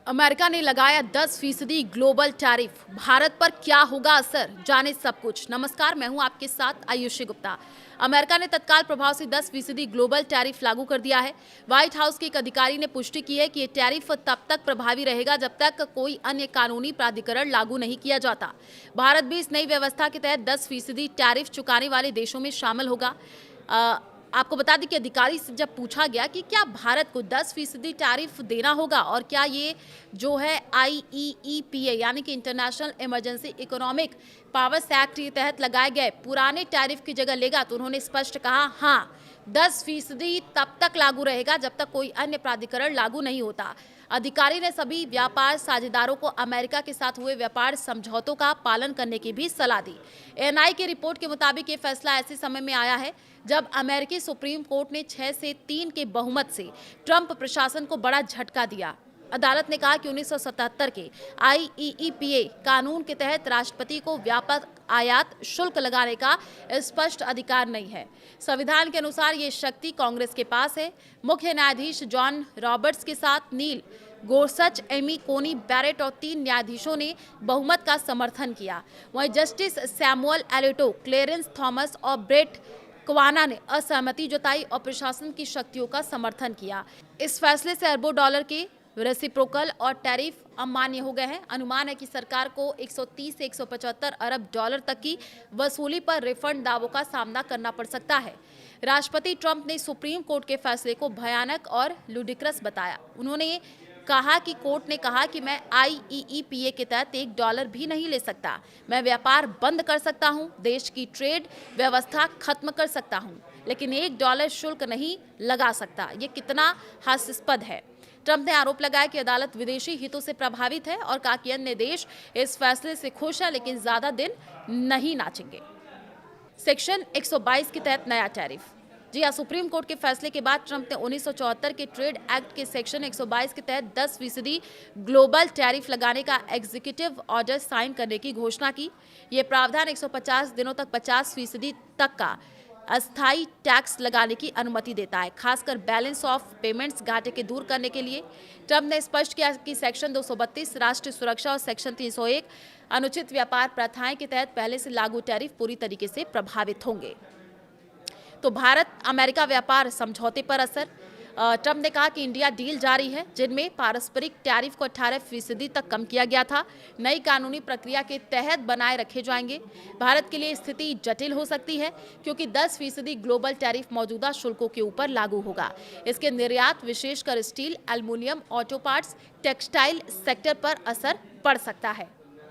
America ने लगाया 10% global tariff. Bharat पर क्या होगा असर, जाने सब कुछ। नमस्कार, मैं हूं आपके साथ आयुषी गुप्ता। अमेरिका ने तत्काल प्रभाव से 10% ग्लोबल टैरिफ लागू कर दिया है। व्हाइट हाउस के एक अधिकारी ने पुष्टि की है कि यह टैरिफ तब तक प्रभावी रहेगा जब तक कोई अन्य कानूनी प्राधिकरण लागू नहीं किया जाता। भारत भी इस नई व्यवस्था के तहत 10% टैरिफ चुकाने वाले देशों में शामिल होगा। आपको बता दें कि अधिकारी से जब पूछा गया कि क्या भारत को 10% टैरिफ देना होगा और क्या ये जो है IEEPA यानी कि international emergency economic powers act के तहत लगाए गए पुराने टैरिफ की जगह लेगा, तो उन्होंने स्पष्ट कहा हाँ, 10% तब तक लागू रहेगा जब तक कोई अन्य प्राधिकरण लागू नहीं होता। अधिकारी ने सभी व्यापार साझेदारों को अमेरिका के साथ हुए व्यापार समझौतों का पालन करने की भी सलाह दी। एएनआई की रिपोर्ट के मुताबिक ये फैसला ऐसे समय में आया है जब अमेरिकी सुप्रीम कोर्ट ने 6 से 3 के बहुमत से ट्रंप प्रशासन को बड़ा झटका दिया। अदालत ने कहा कि 1977 के IEEPA कानून के तहत राष्ट्रपति को व्यापक आयात शुल्क लगाने का स्पष्ट अधिकार नहीं है। संविधान के अनुसार ये शक्ति कांग्रेस के पास है। मुख्य न्यायाधीश जॉन रॉबर्ट्स के साथ नील गोरसच, एमी कोनी बैरेट और 3 न्यायाधीशों ने बहुमत का समर्थन किया। वहीं जस्टिस सैमुअल एलिटो, क्लेरेंस थॉमस और ब्रेट कवाना ने असहमति जताई और प्रशासन की शक्तियों का समर्थन किया। इस फैसले से अरबों डॉलर के रेसिप्रोकल और टैरिफ अमान्य हो गए हैं। अनुमान है कि सरकार को 130 से 175 अरब डॉलर तक की वसूली पर रिफंड दावों का सामना करना पड़ सकता है। राष्ट्रपति ट्रंप ने सुप्रीम कोर्ट के फैसले को भयानक और लुडिक्रस बताया। उन्होंने कहा कि कोर्ट ने कहा कि मैं IEEPA के तहत $1 भी नहीं ले सकता। मैं व्यापार बंद कर सकता हूं, देश की ट्रेड व्यवस्था खत्म कर सकता हूं, लेकिन $1 शुल्क नहीं लगा सकता। ये कितना हास्यास्पद है। ट्रंप ने आरोप लगाया कि अदालत विदेशी हितों से प्रभावित है और कहा कि अन्य देश इस फैसले से खुश है लेकिन ज्यादा दिन नहीं नाचेंगे। सेक्शन 122 के तहत नया टैरिफ। जी हाँ, सुप्रीम कोर्ट के फैसले के बाद ट्रंप ने 1974 के ट्रेड एक्ट के सेक्शन 122 के तहत 10% ग्लोबल टैरिफ लगाने का एग्जीक्यूटिव ऑर्डर साइन करने की घोषणा की। ये प्रावधान 150 दिनों तक 50% तक का अस्थायी टैक्स लगाने की अनुमति देता है, खासकर बैलेंस ऑफ पेमेंट्स घाटे के दूर करने के लिए। ट्रंप ने स्पष्ट किया कि सेक्शन 232 राष्ट्रीय सुरक्षा और सेक्शन 301 अनुचित व्यापार प्रथाएं के तहत पहले से लागू टैरिफ पूरी तरीके से प्रभावित होंगे। तो भारत अमेरिका व्यापार समझौते पर असर। ट्रंप ने कहा कि इंडिया डील जारी है, जिनमें पारस्परिक टैरिफ को 18% तक कम किया गया था, नई कानूनी प्रक्रिया के तहत बनाए रखे जाएंगे। भारत के लिए स्थिति जटिल हो सकती है क्योंकि 10% ग्लोबल टैरिफ मौजूदा शुल्कों के ऊपर लागू होगा। इसके निर्यात, विशेषकर steel, aluminium, auto parts, textile sector पर असर पड़ सकता है।